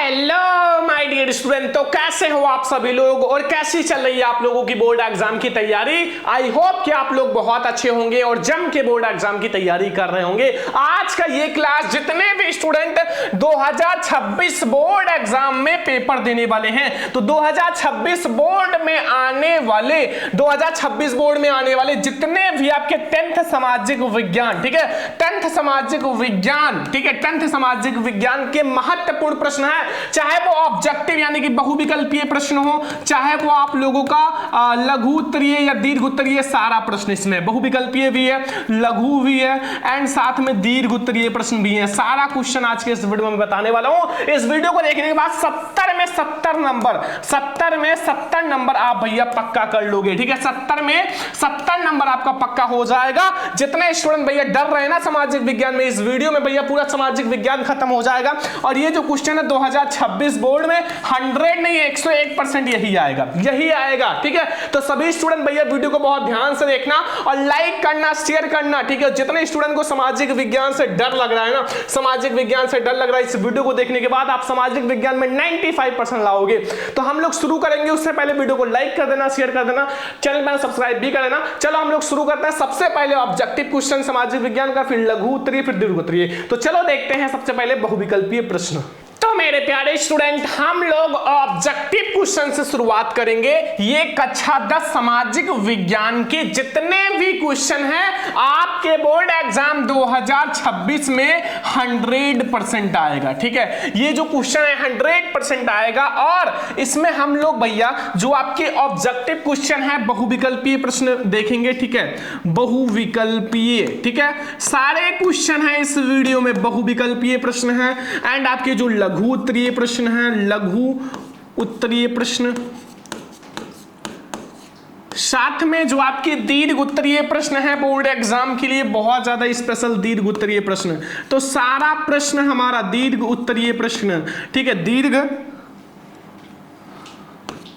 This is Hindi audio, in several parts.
हेलो माय डियर स्टूडेंट, तो कैसे हो आप सभी लोग और कैसी चल रही है आप लोगों की बोर्ड एग्जाम की तैयारी। आई होप कि आप लोग बहुत अच्छे होंगे और जम के बोर्ड एग्जाम की तैयारी कर रहे होंगे। आज का ये क्लास जितने भी स्टूडेंट 2026 बोर्ड एग्जाम में पेपर देने वाले हैं, तो 2026 बोर्ड में आने वाले जितने भी आपके 10th सामाजिक विज्ञान, ठीक है, 10th सामाजिक विज्ञान, ठीक है, 10th सामाजिक विज्ञान के महत्वपूर्ण प्रश्न है, चाहे वो ऑब्जेक्टिव यानी कि बहुविकल्पीय प्रश्न हो, चाहे वो आप लोगों का लघु उत्तरीय या दीर्घ उत्तरीय, सारा प्रश्न इसमें बहुविकल्पीय भी है, लघु भी है एंड साथ में दीर्घ उत्तरीय प्रश्न भी है। सारा क्वेश्चन आज के इस वीडियो में बताने वाला हूं। इस वीडियो को देखने के बाद 70 में 70 नंबर आप भैया पक्का कर लोगे, ठीक है, 70 में 70 नंबर आपका पक्का हो जाएगा। जितने स्टूडेंट भैया डर रहे हैं ना सामाजिक विज्ञान में, इस वीडियो में भैया पूरा सामाजिक विज्ञान खत्म हो जाएगा और ये जो क्वेश्चन है 2026 बोर्ड में 100 नहीं 101% यही आएगा, ठीक है। तो सभी स्टूडेंट भैया वीडियो को बहुत ध्यान से देखना और लाइक करना, शेयर करना, ठीक है। जितने स्टूडेंट को सामाजिक विज्ञान से डर लग रहा है ना, सामाजिक विज्ञान से डर लग रहा है, इस वीडियो को देखने के बाद आप सामाजिक विज्ञान में 95% लाओगे। तो हम लोग शुरू करेंगे, उससे पहले वीडियो को लाइक कर देना, शेयर कर देना, चैनल पर सब्सक्राइब भी कर देना। चलो हम लोग शुरू करते हैं। सबसे पहले ऑब्जेक्टिव क्वेश्चन सामाजिक विज्ञान का, फिर लघु उत्तरीय, फिर दीर्घ उत्तरीय। तो चलो देखते हैं सबसे पहले बहुविकल्पीय प्रश्न। तो मेरे प्यारे स्टूडेंट, हम लोग ऑब्जेक्टिव क्वेश्चन से शुरुआत करेंगे। ये कक्षा 10 सामाजिक विज्ञान के जितने भी क्वेश्चन हैं आपके बोर्ड एग्जाम 2026 में 100% आएगा, ठीक है। ये जो क्वेश्चन है 100% आएगा और इसमें हम लोग भैया जो आपके ऑब्जेक्टिव क्वेश्चन है बहुविकल्पीय प्रश्न देखेंगे, ठीक है, बहुविकल्पीय, ठीक है। सारे क्वेश्चन है इस वीडियो में बहुविकल्पीय प्रश्न है एंड आपके जो लघु उत्तरीय प्रश्न है, लघु उत्तरीय प्रश्न, साथ में जो आपके दीर्घ उत्तरीय प्रश्न है बोर्ड एग्जाम के लिए बहुत ज्यादा स्पेशल दीर्घ उत्तरीय प्रश्न। तो सारा प्रश्न हमारा दीर्घ उत्तरीय प्रश्न, ठीक है, दीर्घ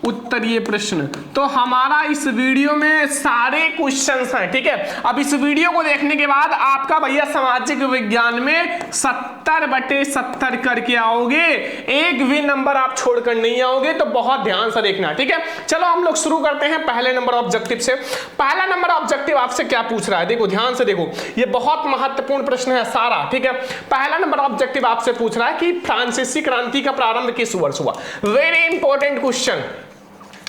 उत्तरीय प्रश्न। तो हमारा इस वीडियो में सारे क्वेश्चंस हैं, ठीक है। अब इस वीडियो को देखने के बाद आपका भैया सामाजिक विज्ञान में 70/70 करके आओगे, एक भी नंबर आप छोड़कर नहीं आओगे। तो बहुत ध्यान से देखना, ठीक है। चलो हम लोग शुरू करते हैं पहले नंबर ऑब्जेक्टिव से। पहला नंबर ऑब्जेक्टिव आपसे क्या पूछ रहा है, देखो ध्यान से देखो, ये बहुत महत्वपूर्ण प्रश्न है सारा, ठीक है। पहला नंबर ऑब्जेक्टिव आपसे पूछ रहा है कि फ्रांसीसी क्रांति का प्रारंभ किस वर्ष हुआ। वेरी इंपॉर्टेंट क्वेश्चन,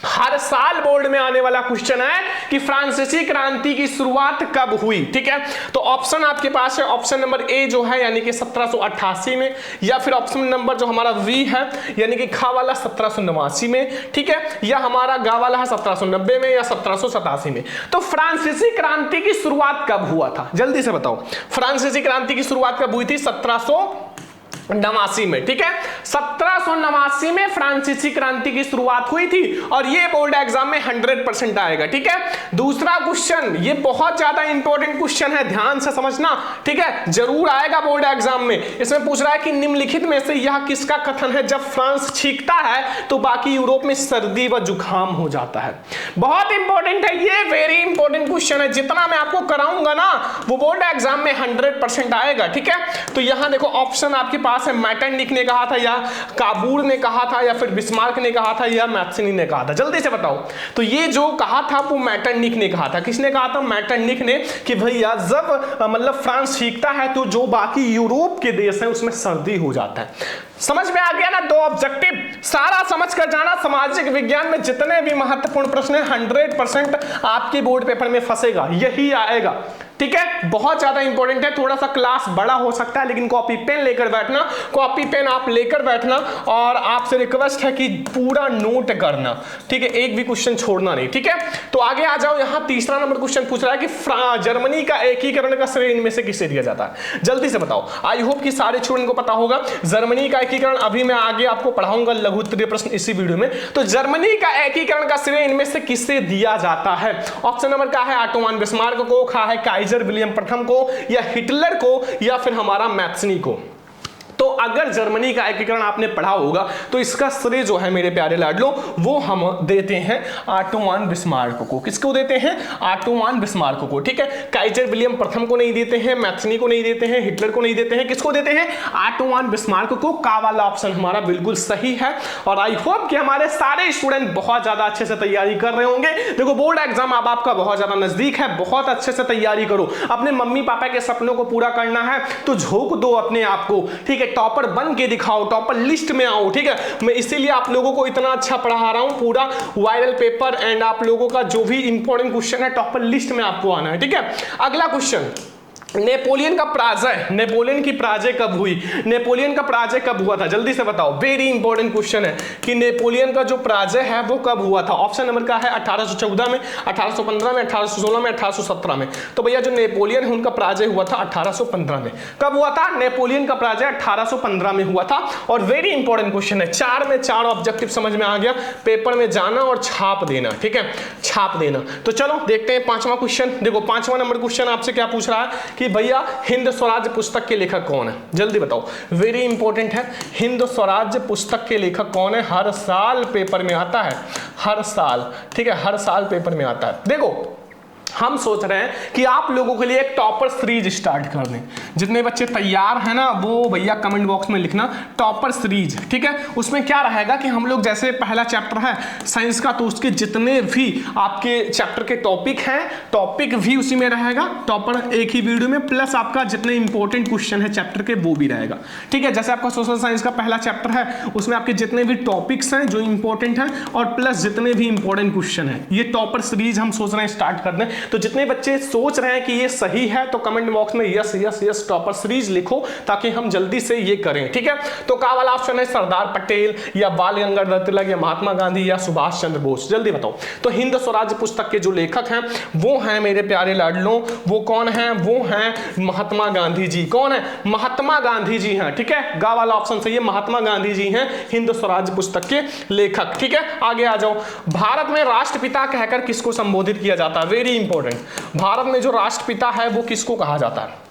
हर साल बोर्ड में आने वाला क्वेश्चन है कि फ्रांसीसी क्रांति की शुरुआत कब हुई, ठीक है। तो ऑप्शन आपके पास है, ऑप्शन नंबर ए जो है यानी कि 1788 में, या फिर ऑप्शन नंबर जो हमारा वी है यानी कि खा वाला 1789 में, ठीक है, या हमारा गा वाला है 1790 में या 1787 में। तो फ्रांसीसी क्रांति की शुरुआत कब हुआ था, जल्दी से बताओ। फ्रांसीसी क्रांति की शुरुआत कब हुई थी? 1789 में, ठीक है। 1789 में फ्रांसीसी क्रांति की शुरुआत हुई थी और ये बोर्ड एग्जाम में 100% आएगा, ठीक है। दूसरा क्वेश्चन, ये बहुत ज्यादा इंपॉर्टेंट क्वेश्चन है, ध्यान से समझना, ठीक है, जरूर आएगा बोर्ड एग्जाम में। इसमें पूछ रहा है कि निम्नलिखित में से यह किसका कथन है, जब फ्रांस छींकता है तो बाकी यूरोप में सर्दी व जुकाम हो जाता है। बहुत इंपॉर्टेंट है ये, वेरी इंपॉर्टेंट क्वेश्चन है। जितना मैं आपको कराऊंगा ना वो बोर्ड एग्जाम में 100% आएगा, ठीक है। तो यहां देखो ऑप्शन आपके पास है, मैटरनिक ने कहा था या काबूर ने कहा था या फिर बिस्मार्क ने कहा था या मैथ्सनी ने कहा था, जल्दी से बताओ। तो ये जो कहा था वो मैटरनिक ने कहा था। किसने कहा था? मैटरनिक ने, कि भैया जब मतलब फ्रांस सीखता है तो जो बाकी यूरोप के देश हैं उसमें सर्दी हो जाता है। समझ में आ गया ना? दो ऑब्जेक्टिव सारा समझ कर जाना। सामाजिक विज्ञान में जितने भी महत्वपूर्ण प्रश्न है 100% आपके बोर्ड पेपर में फंसेगा, यही आएगा, ठीक है। बहुत ज्यादा इंपॉर्टेंट है, थोड़ा सा क्लास बड़ा हो सकता है लेकिन कॉपी पेन लेकर बैठना, कॉपी पेन आप लेकर बैठना और आपसे रिक्वेस्ट है कि पूरा नोट करना, ठीक है, एक भी क्वेश्चन छोड़ना नहीं, ठीक है। तो आगे आ जाओ, यहां तीसरा नंबर क्वेश्चन पूछ रहा है कि जर्मनी का एकीकरण का श्रेय इनमें से किसे दिया जाता है, जल्दी से बताओ। आई होप कि सारे स्टूडेंट को पता होगा जर्मनी का एकीकरण, अभी मैं आगे आपको पढ़ाऊंगा लघु उत्तरीय प्रश्न इसी वीडियो में। तो जर्मनी का एकीकरण का श्रेय इनमें से किसे दिया जाता है? ऑप्शन नंबर क्या है? ऑटो बिस्मार्क को, खा है काइजर विलियम प्रथम को, या हिटलर को, या फिर हमारा मैथ्सनी को। तो तो अगर जर्मनी का एकीकरण आपने पढ़ा होगा तो इसका श्रेय जो है मेरे प्यारे लाडलो वो हम देते हैं ऑटो वन बिस्मार्क को। किसको देते हैं? ऑटो वन बिस्मार्क को। ठीक है, काइजर विलियम प्रथम को नहीं देते हैं, मैथनी को नहीं देते हैं, हिटलर को नहीं देते हैं, किसको देते हैं? ऑटो वन बिस्मार्क को। का वाला ऑप्शन हमारा बिल्कुल सही है और आई होप कि हमारे सारे स्टूडेंट बहुत ज्यादा अच्छे से तैयारी कर रहे होंगे। देखो बोर्ड एग्जाम अब आपका बहुत ज्यादा नजदीक है, बहुत अच्छे से तैयारी करो। अपने मम्मी पापा के सपनों को पूरा करना है तो झोंक दो अपने आप को, ठीक है, टॉपर बन के दिखाओ, टॉपर लिस्ट में आओ। ठीक है, मैं इसीलिए आप लोगों को इतना अच्छा पढ़ा रहा हूं, पूरा वायरल पेपर एंड आप लोगों का जो भी इंपॉर्टेंट क्वेश्चन है टॉपर लिस्ट में आपको आना है। ठीक है, अगला क्वेश्चन, नेपोलियन का पराजय, नेपोलियन की पराजय कब हुई? नेपोलियन का पराजय कब हुआ था? जल्दी से बताओ, वेरी इंपॉर्टेंट क्वेश्चन है कि नेपोलियन का जो पराजय है वो कब हुआ था। ऑप्शन नंबर का है 1814 में, 1815 में, 1816 में, 1817 में। तो भैया जो नेपोलियन है उनका पराजय हुआ था 1815 में। कब हुआ था? नेपोलियन का पराजय 1815 में हुआ था। और वेरी इंपॉर्टेंट क्वेश्चन है, 4 में 4 ऑब्जेक्टिव समझ में आ गया, पेपर में जाना और छाप देना। ठीक है, छाप देना। तो चलो देखते हैं 5वां क्वेश्चन। देखो 5वां नंबर क्वेश्चन आपसे क्या पूछ रहा है कि भैया हिंद स्वराज पुस्तक के लेखक कौन है? जल्दी बताओ, वेरी इंपॉर्टेंट है। हिंद स्वराज पुस्तक के लेखक कौन है? हर साल पेपर में आता है, हर साल। ठीक है, हर साल पेपर में आता है। देखो हम सोच रहे हैं कि आप लोगों के लिए एक टॉपर सीरीज स्टार्ट कर दें। जितने बच्चे तैयार हैं ना वो भैया कमेंट बॉक्स में लिखना टॉपर सीरीज। ठीक है, उसमें क्या रहेगा कि हम लोग जैसे पहला चैप्टर है साइंस का तो उसके जितने भी आपके चैप्टर के टॉपिक हैं टॉपिक भी उसी में रहेगा, टॉपर एक ही वीडियो में, प्लस आपका जितने इंपॉर्टेंट क्वेश्चन है चैप्टर के वो भी रहेगा। ठीक है, जैसे आपका सोशल साइंस का पहला चैप्टर है उसमें आपके जितने भी टॉपिक्स हैं जो इंपॉर्टेंट हैं और प्लस जितने भी इंपॉर्टेंट क्वेश्चन है, ये टॉपर सीरीज हम सोच रहे हैं स्टार्ट कर दें। तो जितने बच्चे सोच रहे हैं कि ये सही है तो कमेंट बॉक्स में yes yes yes topper series लिखो ताकि हम जल्दी से ये करें। ठीक है, तो का वाला ऑप्शन है सरदार पटेल या बाल गंगाधर तिलक या महात्मा गांधी या सुभाष चंद्र बोस। जल्दी बताओ। तो हिंद स्वराज पुस्तक के जो लेखक हैं वो हैं मेरे प्यारे लाडलों, वो कौन है? वो हैं महात्मा गांधी जी। कौन है? महात्मा गांधी जी हैं। ठीक है, गा वाला ऑप्शन सही है, महात्मा गांधी जी हैं हिंद स्वराज पुस्तक के लेखक। ठीक है, आगे आ जाओ। भारत में राष्ट्रपिता कहकर किसको संबोधित किया जाता है? वेरी इंपॉर्टेंट, भारत में जो राष्ट्रपिता है वो किसको कहा जाता है?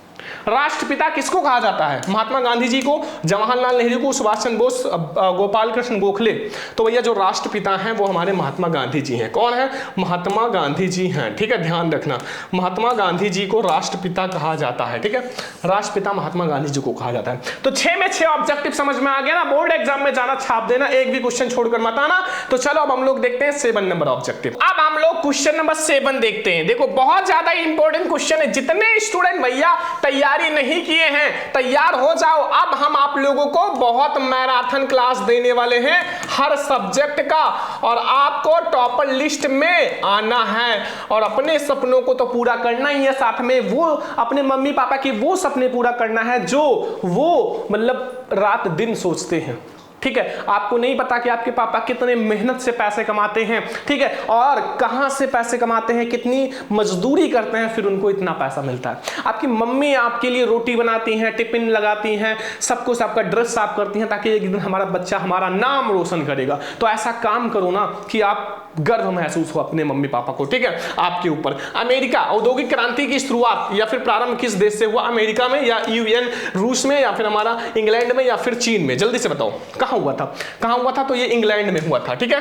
राष्ट्रपिता किसको कहा जाता है? महात्मा गांधी जी को, जवाहरलाल नेहरू को, सुभाष चंद्र बोस, गोपाल कृष्ण गोखले। तो भैया जो राष्ट्रपिता हैं वो हमारे महात्मा गांधी जी हैं। कौन है? महात्मा गांधी जी हैं। ठीक है, ध्यान रखना, महात्मा गांधी जी को राष्ट्रपिता कहा जाता है। ठीक है, राष्ट्रपिता महात्मा गांधी जी को कहा जाता है। तो 6 में 6 ऑब्जेक्टिव समझ में आ गया ना। बोर्ड एग्जाम में जाना छाप देना, एक भी क्वेश्चन छोड़कर मत आना। तो चलो अब हम लोग देखते हैं 7 नंबर ऑब्जेक्टिव। अब हम लोग क्वेश्चन नंबर 7 देखते हैं। देखो बहुत ज्यादा इंपॉर्टेंट क्वेश्चन है, जितने स्टूडेंट भैया तैयारी नहीं किए हैं तैयार हो जाओ। अब हम आप लोगों को बहुत मैराथन क्लास देने वाले हैं हर सब्जेक्ट का और आपको टॉपर लिस्ट में आना है और अपने सपनों को तो पूरा करना ही है, साथ में वो अपने मम्मी पापा के वो सपने पूरा करना है जो वो मतलब रात दिन सोचते हैं। ठीक है, आपको नहीं पता कि आपके पापा कितने मेहनत से पैसे कमाते हैं, ठीक है, और कहां से पैसे कमाते हैं, कितनी मजदूरी करते हैं, फिर उनको इतना पैसा मिलता है। आपकी मम्मी आपके लिए रोटी बनाती हैं, टिफिन लगाती हैं, सब कुछ आपका ड्रेस साफ करती हैं ताकि एक दिन हमारा बच्चा हमारा नाम रोशन करेगा। तो ऐसा काम करो ना कि आप गर्व महसूस हो अपने मम्मी पापा को, ठीक है, आपके ऊपर। अमेरिका औद्योगिक क्रांति की शुरुआत या फिर प्रारंभ किस देश से हुआ? अमेरिका में या यूएन रूस में या फिर हमारा इंग्लैंड में या फिर चीन में? जल्दी से बताओ कहां हुआ था? कहां हुआ था? तो ये इंग्लैंड में हुआ था। ठीक है,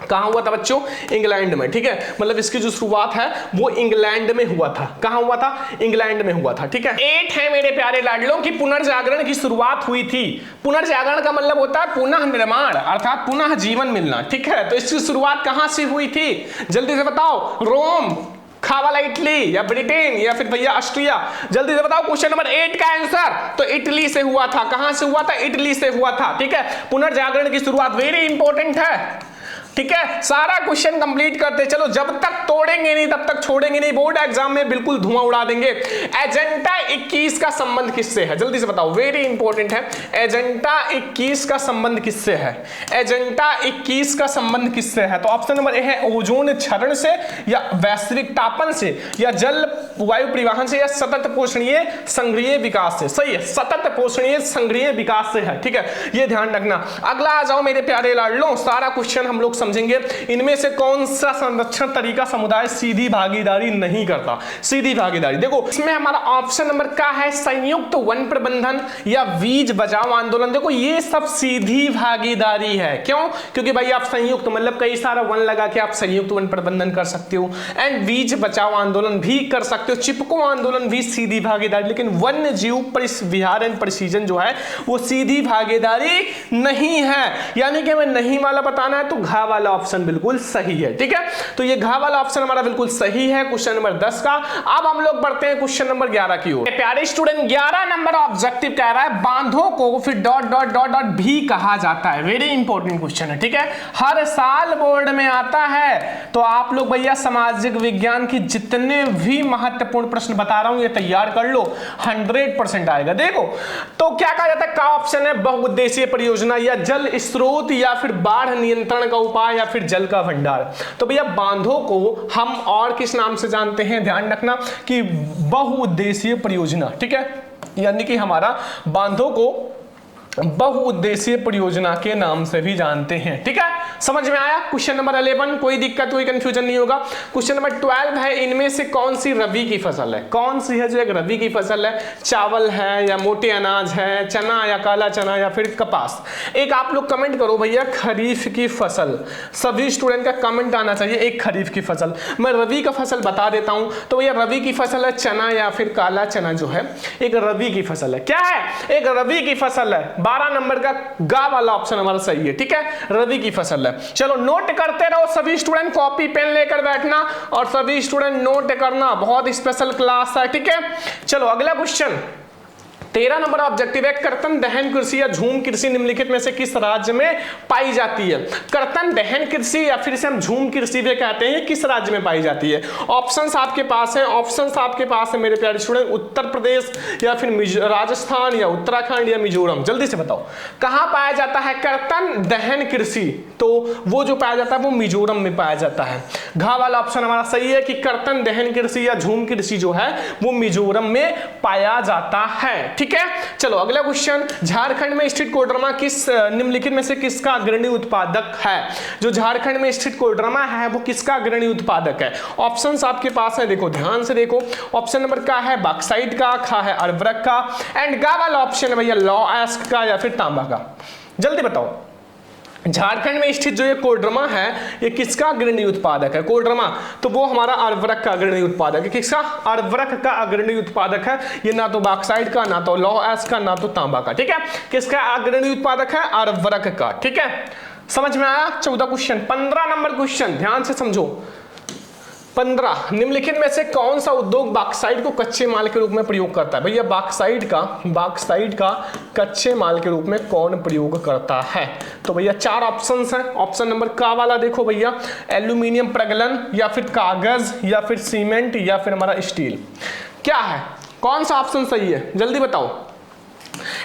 कहां हुआ था बच्चों? इंग्लैंड में। ठीक है, मतलब इसकी जो शुरुआत है वो इंग्लैंड में हुआ था। कहां हुआ था? इंग्लैंड में हुआ था। ठीक है, 8 है मेरे प्यारे लाडलों की पुनर्जागरण की शुरुआत हुई थी। पुनर्जागरण का मतलब होता है पुनः निर्माण अर्थात पुनः जीवन मिलना। ठीक है, तो इसकी शुरुआत कहां से हुई थी? जल्दी से बताओ। रोम, खावाला इटली या ब्रिटेन या फिर भैया ऑस्ट्रिया? जल्दी से बताओ क्वेश्चन नंबर 8 का आंसर। तो इटली से हुआ था। कहां से हुआ था? इटली से हुआ था। ठीक है, पुनर्जागरण की शुरुआत वेरी इंपॉर्टेंट है। ठीक है, सारा क्वेश्चन कंप्लीट करते चलो, जब तक तोड़ेंगे नहीं तब तक छोड़ेंगे नहीं, बोर्ड एग्जाम में बिल्कुल धुआं उड़ा देंगे। एजेंडा 21 का संबंध किससे है? जल्दी से बताओ, वेरी इंपॉर्टेंट है। एजेंडा 21 का संबंध किससे है? एजेंडा 21 का संबंध किससे है? तो ऑप्शन नंबर ए है ओजोन क्षरण से या वैश्विक तापन से या जल वायु परिवहन से या सतत पोषणीय संग्रहीय विकास से। सही है, सतत पोषणीय संग्रहीय विकास से है। ठीक है, ये ध्यान रखना। अगला आ जाओ मेरे प्यारे लाडलों, सारा क्वेश्चन हम लोग समझेंगे। इनमें से कौन सा संरक्षण तरीका समुदाय सीधी भागीदारी नहीं करता? सीधी भागीदारी देखो, इसमें हमारा ऑप्शन नंबर का है संयुक्त वन प्रबंधन या बीज बचाओ आंदोलन। देखो ये सब सीधी भागीदारी है। क्यों? क्योंकि भाई आप संयुक्त मतलब कई सारा वन लगा के आप संयुक्त वन प्रबंधन कर सकते हो, एंड बीज बचाओ आंदोलन भी कर सकते हो, चिपको आंदोलन भी सीधी भागीदारी। लेकिन वन्य जीव विहार एंड परिसीजन जो है वो सीधी भागीदारी नहीं है। यानी कि हमें नहीं वाला बताना है तो घा वाला ऑप्शन बिल्कुल सही है। ठीक है, तो ये घा वाला ऑप्शन हमारा बिल्कुल सही है क्वेश्चन नंबर 10 का। अब हम लोग बढ़ते हैं क्वेश्चन नंबर 11 की ओर। प्यारे स्टूडेंट 11 नंबर ऑब्जेक्टिव कह रहा है बांधों को फिर डॉट डॉट डॉट डॉट भी कहा जाता है। वेरी इंपॉर्टेंट क्वेश्चन है। ठीक है, हर साल बोर्ड में आता है। तो आप लोग भैया सामाजिक विज्ञान की जितने भी महत्वपूर्ण प्रश्न बता रहा हूं ये तैयार कर लो, 100% आएगा। देखो तो क्या कहा जाता है, का ऑप्शन है बहुउद्देशीय परियोजना या जल स्रोत या फिर बाढ़ नियंत्रण का उपाय या फिर जल का भंडार। तो भैया बांधों को हम और किस नाम से जानते हैं, ध्यान रखना कि बहुउद्देशीय परियोजना। ठीक है, यानी कि हमारा बांधों को बहुउद्देशीय परियोजना के नाम से भी जानते हैं। ठीक है, समझ में आया। क्वेश्चन नंबर 11, कोई दिक्कत कोई कंफ्यूजन नहीं होगा। क्वेश्चन नंबर 12 है, इनमें से कौन सी रबी की फसल है? कौन सी है जो एक रबी की फसल है? चावल है या मोटे अनाज है, चना या काला चना या फिर कपास? एक आप लोग कमेंट करो भैया खरीफ की फसल। सभी स्टूडेंट का कमेंट आना चाहिए एक खरीफ की फसल। मैं रबी का फसल बता देता हूं। तो भैया रबी की फसल है चना या फिर काला चना जो है एक रबी की फसल है। क्या है? एक रबी की फसल है। 12 नंबर का गा वाला ऑप्शन हमारा सही है। ठीक है, रबी की फसल है। चलो नोट करते रहो सभी स्टूडेंट, कॉपी पेन लेकर बैठना और सभी स्टूडेंट नोट करना। बहुत स्पेशल क्लास है। ठीक है, चलो अगला क्वेश्चन 13 नंबर ऑब्जेक्टिव है, कर्तन दहन कृषि या झूम कृषि निम्नलिखित में से किस राज्य में पाई जाती है? कर्तन दहन कृषि या फिर से हम झूम कृषि भी कहते हैं, किस राज्य में पाई जाती है? ऑप्शंस आपके पास है, ऑप्शंस आपके पास है मेरे प्यारे स्टूडेंट, उत्तर प्रदेश या फिर राजस्थान या उत्तराखंड या मिजोरम। जल्दी से बताओ कहां पाया जाता है कर्तन दहन कृषि? तो वो जो पाया जाता है वो मिजोरम में पाया जाता है। घा वाला ऑप्शन हमारा सही है कि कर्तन दहन कृषि या झूम कृषि जो है वो मिजोरम में पाया जाता है। ठीक है, चलो अगला क्वेश्चन, झारखंड में स्थित कोडरमा किस निम्नलिखित में से किसका अग्रणी उत्पादक है? जो झारखंड में स्थित कोडरमा है वो किसका अग्रणी उत्पादक है? ऑप्शंस आपके पास है, देखो ध्यान से देखो। ऑप्शन नंबर का है बॉक्साइट का, खा है अर्वरक का, एंड गा वाला ऑप्शन है भैया लॉएस्क का या फिर तांबा का। जल्दी बताओ झारखंड में स्थित जो ये कोडरमा है ये किसका अग्रणी उत्पादक है? कोडरमा तो वो हमारा अर्वरक का अग्रणी उत्पादक है। किसका? अर्वरक का अग्रणी उत्पादक है। ये ना तो बॉक्साइट का, ना तो लॉएस्क का, ना तो तांबा का। ठीक है, किसका अग्रणी उत्पादक है? अर्वरक का। ठीक है, समझ में आया। 14 क्वेश्चन। 15 नंबर क्वेश्चन ध्यान से समझो। 15 निम्नलिखित में से कौन सा उद्योग बॉक्साइट को कच्चे माल के रूप में प्रयोग करता है? भैया बॉक्साइट का कच्चे माल के रूप में कौन प्रयोग करता है? तो भैया 4 ऑप्शंस हैं। ऑप्शन नंबर का वाला देखो भैया, एल्यूमिनियम प्रगलन या फिर कागज या फिर सीमेंट या फिर हमारा स्टील। क्या है, कौन सा ऑप्शन सही है? जल्दी बताओ।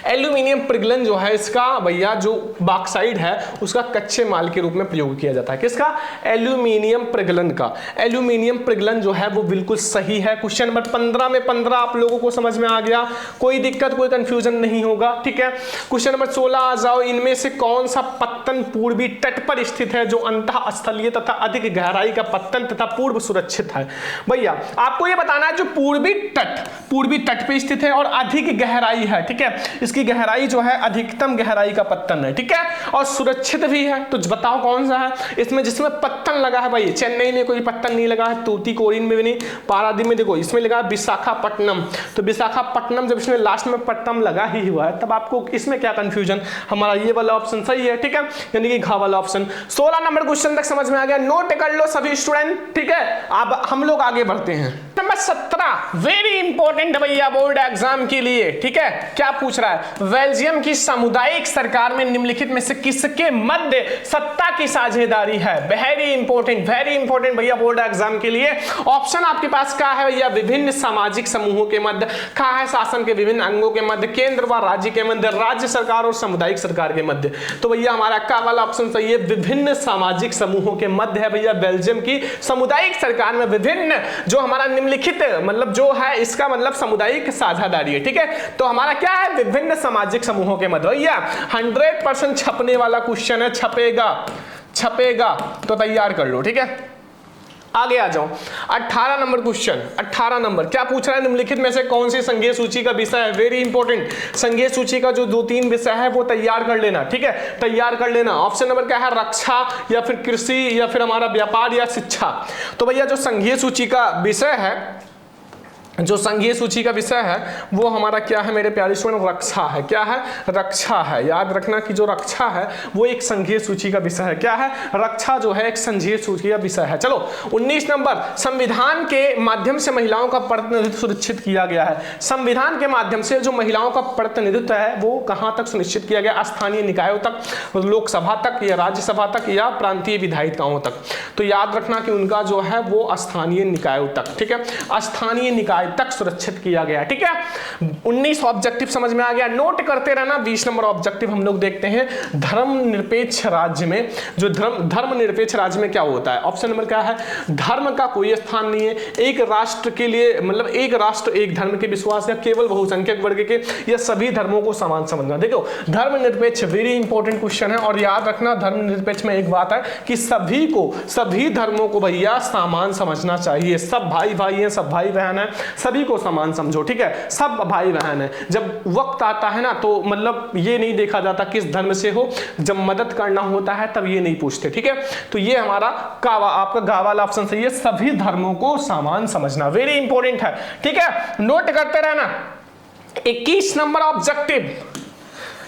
एल्यूमिनियम प्रगलन जो है इसका भैया जो बॉक्साइट है उसका कच्चे माल के रूप में प्रयोग किया जाता है। किसका? एल्यूमिनियम प्रगलन का। एल्यूमिनियम प्रगलन जो है वो बिल्कुल सही है। क्वेश्चन नंबर 15 में 15 आप लोगों को समझ में आ गया, कोई दिक्कत कोई कंफ्यूजन नहीं होगा। ठीक है, क्वेश्चन नंबर 16 आ जाओ। इनमें से कौन सा पत्तन पूर्वी तट पर स्थित है जो अंतः स्थलीय तथा अधिक गहराई का पत्तन तथा पूर्व सुरक्षित है? भैया आपको यह बताना है जो पूर्वी तट पे स्थित है और अधिक गहराई है। ठीक है, इसकी गहराई जो है अधिकतम गहराई का पत्तन है। ठीक है, और सुरक्षित भी है। तो बताओ कौन सा है इसमें जिसमें पत्तन लगा है? भाई चेन्नई में कोई पत्तन नहीं लगा है, तूतीकोरिन में भी नहीं, पारादीप में देखो इसमें लगा है विशाखापट्टनम। तो विशाखापट्टनम जब इसमें लास्ट में पट्टनम लगा ही हुआ है तब आपको इसमें क्या कंफ्यूजन? हमारा ये वाला ऑप्शन सही है। ठीक है, यानी कि घा वाला ऑप्शन। 16 नंबर क्वेश्चन तक समझ में आ गया, नोट कर लो सभी स्टूडेंट। ठीक है, अब हम लोग आगे बढ़ते हैं। नंबर 17 वेरी इंपॉर्टेंट भैया बोर्ड एग्जाम के लिए। ठीक है, क्या पूछ रहा है? बेल्जियम की सामुदायिक सरकार में निम्नलिखित में से किसके मध्य सत्ता की साझेदारी है? वेरी इंपॉर्टेंट भैया बोर्ड एग्जाम के लिए। ऑप्शन आपके पास क्या है भैया? विभिन्न सामाजिक समूहों के मध्य, क्या है शासन के विभिन्न अंगों के मध्य, केंद्र व राज्य के मध्य, राज्य सरकार और सामुदायिक सरकार के मध्य। तो भैया हमारा क्या वाला ऑप्शन सही है? विभिन्न सामाजिक समूहों के मध्य है भैया बेल्जियम की सामुदायिक सरकार में विभिन्न जो हमारा निम्नलिखित मतलब जो है इसका मतलब सामुदायिक साझेदारी है। ठीक है, तो हमारा क्या है? विभिन्न सामाजिक समूहों के मध्य। भैया 100% छपने वाला क्वेश्चन है, छपेगा छपेगा तो तैयार कर लो, ठीक है। आगे आ जाओ, 18 नंबर क्वेश्चन। 18 नंबर क्या पूछ रहा है, निम्नलिखित में से कौन सी संघीय सूची का विषय है, वेरी इंपॉर्टेंट, संघीय सूची का जो 2-3 विषय है वो तैयार कर लेना, ठीक है, तैयार कर लेना। ऑप्शन नंबर क्या है, रक्षा या फिर कृषि या फिर हमारा व्यापार या शिक्षा। तो भैया जो संघीय सूची का विषय है, जो संघीय सूची का विषय है वो हमारा क्या है मेरे प्यारे स्टूडेंट, रक्षा है। क्या है, रक्षा है। याद रखना कि जो रक्षा है वो एक संघीय सूची का विषय है। क्या है, रक्षा जो है एक संघीय सूची का विषय है। चलो 19 नंबर, संविधान के माध्यम से महिलाओं का प्रतिनिधित्व सुनिश्चित किया गया है। संविधान के माध्यम से जो महिलाओं का प्रतिनिधित्व है वो कहां तक सुनिश्चित किया गया, स्थानीय निकायों तक, लोकसभा तक या राज्यसभा तक या प्रांतीय विधायिकाओं तक। तो याद रखना कि उनका जो है वो स्थानीय निकायों तक, ठीक है, स्थानीय निकाय तक सुरक्षित किया गया, ठीक है। 19 ऑब्जेक्टिव समझ में आ गया, नोट करते रहना। 20 नंबर ऑब्जेक्टिव हम लोग देखते हैं, धर्मनिरपेक्ष राज्य में, जो धर्मनिरपेक्ष राज्य में क्या होता है। ऑप्शन नंबर क्या है, धर्म का कोई स्थान नहीं है, एक राष्ट्र के लिए मतलब एक राष्ट्र एक धर्म के विश्वास या केवल बहुसंख्यक वर्ग के या सभी धर्मों को समान समझना। देखो धर्मनिरपेक्ष वेरी इंपॉर्टेंट क्वेश्चन है, और याद रखना धर्मनिरपेक्ष में एक बात है कि सभी को, सभी धर्मों को भैया समान समझना चाहिए। सब भाई भाई हैं, सब भाई बहन है, सभी को समान समझो, ठीक है, सब भाई बहन है। जब वक्त आता है ना तो मतलब ये नहीं देखा जाता किस धर्म से हो, जब मदद करना होता है तब ये नहीं पूछते, ठीक है। तो ये हमारा आपका गा वाला ऑप्शन सही है, सभी धर्मों को समान समझना, वेरी इंपॉर्टेंट है, ठीक है, नोट करते रहना। 21 नंबर ऑब्जेक्टिव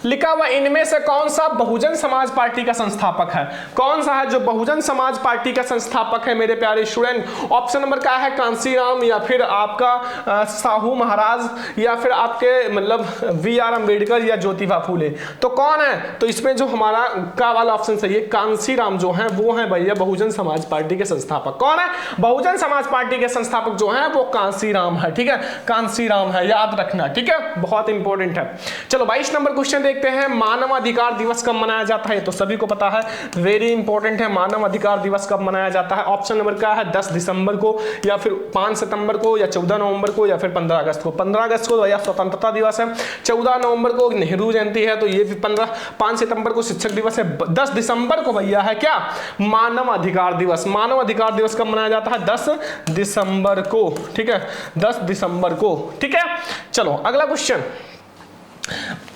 लिखा हुआ, इनमें से कौन सा बहुजन समाज पार्टी का संस्थापक है। कौन सा है जो बहुजन समाज पार्टी का संस्थापक है मेरे प्यारे स्टूडेंट। ऑप्शन नंबर क्या है, कांसीराम या फिर आपका साहू महाराज या फिर आपके मतलब VR अम्बेडकर या ज्योतिबा फूले। तो कौन है, तो इसमें जो हमारा का वाला ऑप्शन सही है, कांसीराम जो है वो है भैया बहुजन समाज पार्टी के संस्थापक। कौन है, बहुजन समाज पार्टी के संस्थापक जो है वो कांसीराम है, ठीक है, कांसीराम है, याद रखना, ठीक है, बहुत इंपॉर्टेंट है। चलो 22 नंबर क्वेश्चन देखते हैं, मानव अधिकार दिवस कब मनाया जाता है, तो सभी को पता है, वेरी इंपॉर्टेंट है, मानव अधिकार दिवस कब मनाया जाता है। ऑप्शन नंबर क्या है, 10 दिसंबर को या फिर 5 सितंबर को या 14 नवंबर को या फिर 15 अगस्त को। 15 अगस्त को भैया स्वतंत्रता दिवस है, 14 नवंबर को नेहरू जयंती है, तो ये भी 5 सितंबर को शिक्षक दिवस है, 10 दिसंबर को भैया है क्या, मानव अधिकार दिवस। मानव अधिकार दिवस कब मनाया जाता है, 10 दिसंबर को, ठीक है, 10 दिसंबर को, ठीक है। चलो अगला क्वेश्चन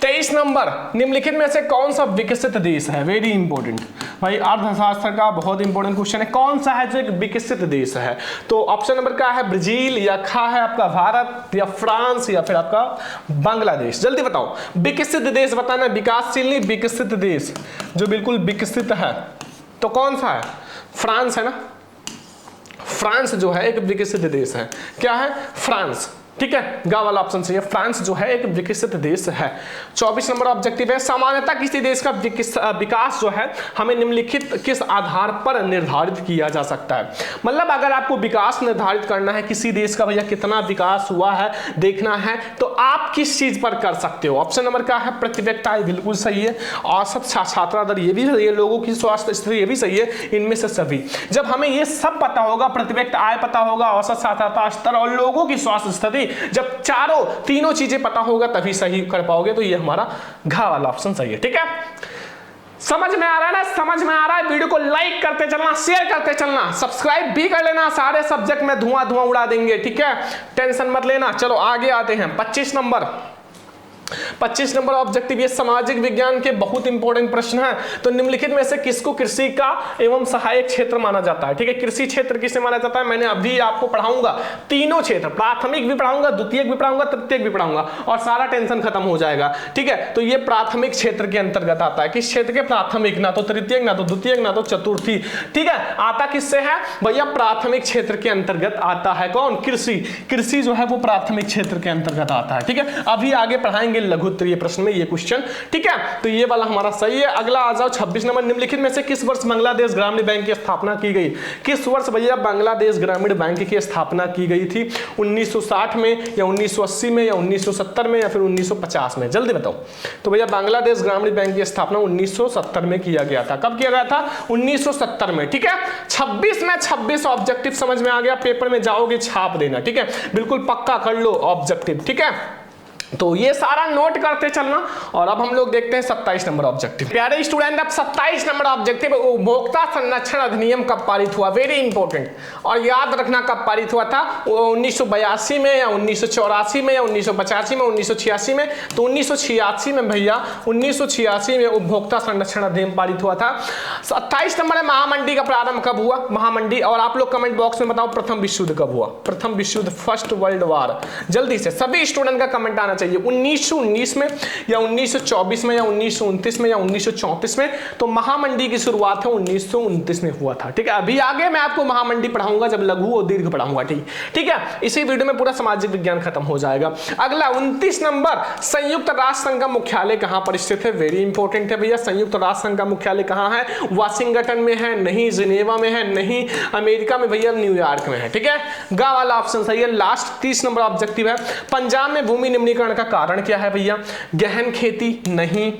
23 नंबर, निम्नलिखित में से कौन सा विकसित देश है, वेरी इंपॉर्टेंट भाई, अर्थशास्त्र का बहुत इंपॉर्टेंट क्वेश्चन है, कौन सा है जो एक विकसित देश है। तो ऑप्शन नंबर क्या है, ब्राजील या खा है आपका भारत या फ्रांस या फिर आपका बांग्लादेश। जल्दी बताओ, विकसित देश बताना, विकासशील नहीं, विकसित देश जो बिल्कुल विकसित है तो कौन सा है, फ्रांस है ना, फ्रांस जो है एक विकसित देश है। क्या है, फ्रांस, ठीक है, गा वाला ऑप्शन सही है, फ्रांस जो है एक विकसित देश है। 24 नंबर ऑब्जेक्टिव है, सामान्यतः किसी देश का विकास जो है हमें निम्नलिखित किस आधार पर निर्धारित किया जा सकता है। मतलब अगर आपको विकास निर्धारित करना है किसी देश का, भैया कितना विकास हुआ है देखना है, तो आप किस चीज पर कर सकते हो। ऑप्शन नंबर क्या है, प्रति व्यक्ति आय, बिल्कुल सही है, औसत छात्रा दर ये भी सही है, लोगों की स्वास्थ्य स्थिति ये भी सही है, इनमें से सभी। जब हमें ये सब पता होगा, प्रति व्यक्ति आय पता होगा, औसत साक्षरता स्तर और लोगों की स्वास्थ्य स्थिति, जब तीनों चीजें पता होगा तभी सही कर पाओगे। तो ये हमारा घा वाला ऑप्शन सही है, ठीक है। समझ में आ रहा है ना, समझ में आ रहा है, वीडियो को लाइक करते चलना, शेयर करते चलना, सब्सक्राइब भी कर लेना, सारे सब्जेक्ट में धुआं धुआं उड़ा देंगे, ठीक है, टेंशन मत लेना। चलो आगे आते हैं 25 नंबर। 25 नंबर ऑब्जेक्टिव, ये सामाजिक विज्ञान के बहुत इंपॉर्टेंट प्रश्न है। तो निम्नलिखित में से किसको कृषि का एवं सहायक क्षेत्र माना जाता है, ठीक है, कृषि क्षेत्र किसे माना जाता है, मैंने अभी आपको पढ़ाऊंगा तीनों क्षेत्र, प्राथमिक भी पढ़ाऊंगा, द्वितीयक भी पढ़ाऊंगा, तृतीयक भी पढ़ाऊंगा और सारा टेंशन खत्म हो जाएगा, ठीक है। तो ये प्राथमिक क्षेत्र के अंतर्गत आता है, किस क्षेत्र के, प्राथमिक, ना तो तृतीयक, ना तो द्वितीयक, ना तो चतुर्थी, ठीक है, आता किससे है भैया, प्राथमिक क्षेत्र के अंतर्गत आता है। कौन, कृषि, कृषि जो है वो प्राथमिक क्षेत्र के अंतर्गत आता है, ठीक है। अभी आगे पढ़ाएंगे लघुत्तरीय प्रश्न में ये क्वेश्चन, ठीक है। तो ये वाला हमारा सही है। अगला आ जाओ 26 नंबर, निम्नलिखित में से किस वर्ष बांग्लादेश ग्रामीण बैंक की स्थापना की गई। किस वर्ष भैया बांग्लादेश ग्रामीण बैंक की स्थापना की गई थी, 1960 में या 1980 में या 1970 में या फिर 1950 में, जल्दी बताओ। तो भैया बांग्लादेश ग्रामीण बैंक की स्थापना 1970 में किया गया था। कब किया गया था, 1970 में, ठीक है। 26 में 26 ऑब्जेक्टिव समझ में आ गया, पेपर में जाओगे छाप देना, ठीक है, बिल्कुल पक्का कर लो ऑब्जेक्टिव, ठीक है। तो ये सारा नोट करते चलना। और अब हम लोग देखते हैं 27 नंबर ऑब्जेक्टिव। प्यारे स्टूडेंट, अब 27 नंबर ऑब्जेक्टिव, उपभोक्ता संरक्षण अधिनियम कब पारित हुआ? वेरी इंपॉर्टेंट, और याद रखना कब पारित हुआ था, 1982 में या 1984 में या 1985 में, 1986 में। तो 1986 में भैया, 1986 में उपभोक्ता संरक्षण अधिनियम पारित हुआ था। 27 नंबर है महामंडी का प्रारंभ कब हुआ? महामंडी। और आप लोग कमेंट बॉक्स में बताओ प्रथम विश्व युद्ध कब हुआ? प्रथम विश्व युद्ध, फर्स्ट वर्ल्ड वॉर। जल्दी से सभी स्टूडेंट का कमेंट आना चाहिए। 1919 में या 1924 में या 1929 में या 1934 में। तो महामंडी की शुरुआत है 1929 में हुआ था। ठीक है, अभी आगे मैं आपको महामंडी पढ़ाऊंगा जब लघु और दीर्घ पढ़ाऊंगा। ठीक है, इसी वीडियो में पूरा सामाजिक विज्ञान खत्म हो जाएगा। अगला 29 नंबर, संयुक्त राष्ट्र संघ का मुख्यालय कहां पर स्थित है? वेरी इंपॉर्टेंट है भैया। संयुक्त राष्ट्र संघ का मुख्यालय कहां है? वाशिंगटन में है, नहीं जिनेवा में है, नहीं अमेरिका में भैया, न्यूयॉर्क में है। ठीक है, गा वाला ऑप्शन सही है। लास्ट 30 नंबर ऑब्जेक्टिव है, पंजाब में भूमि निम्नीकरण का कारण क्या है भैया? गहन खेती नहीं,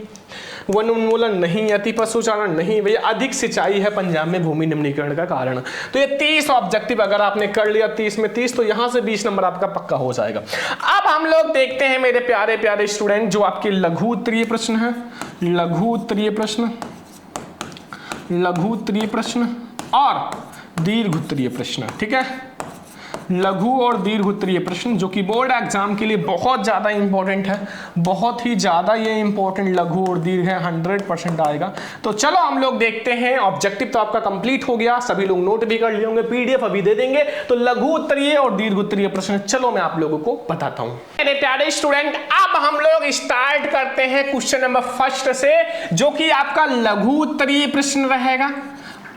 वन उन्मूलन नहीं, अति पशुचारण नहीं भैया, अधिक सिंचाई है पंजाब में भूमि निम्नीकरण का कारण। तो ये 30 ऑब्जेक्टिव अगर आपने कर लिया 30 में 30, तो यहां से 20 नंबर आपका पक्का हो जाएगा। अब हम लोग देखते हैं मेरे प्यारे प्यारे स्टूडेंट, जो आपके लघु उत्तरीय प्रश्न है, लघु उत्तरीय प्रश्न, लघु उत्तरीय प्रश्न और दीर्घ उत्तरीय प्रश्न। ठीक है, लघु और दीर्घ उत्तरीय प्रश्न जो कि बोर्ड एग्जाम के लिए बहुत ज्यादा इंपॉर्टेंट है, बहुत ही ज्यादा ये इंपॉर्टेंट लघु और दीर्घ है, 100% आएगा। तो चलो हम लोग देखते हैं। ऑब्जेक्टिव तो आपका कंप्लीट हो गया, सभी लोग नोट भी कर लिए होंगे, पीडीएफ अभी दे देंगे। तो लघु उत्तरीय और दीर्घ उत्तरीय प्रश्न चलो मैं आप लोगों को बताता हूं। मेरे प्यारे स्टूडेंट, अब हम लोग स्टार्ट करते हैं क्वेश्चन नंबर फर्स्ट से, जो कि आपका लघु उत्तरीय प्रश्न रहेगा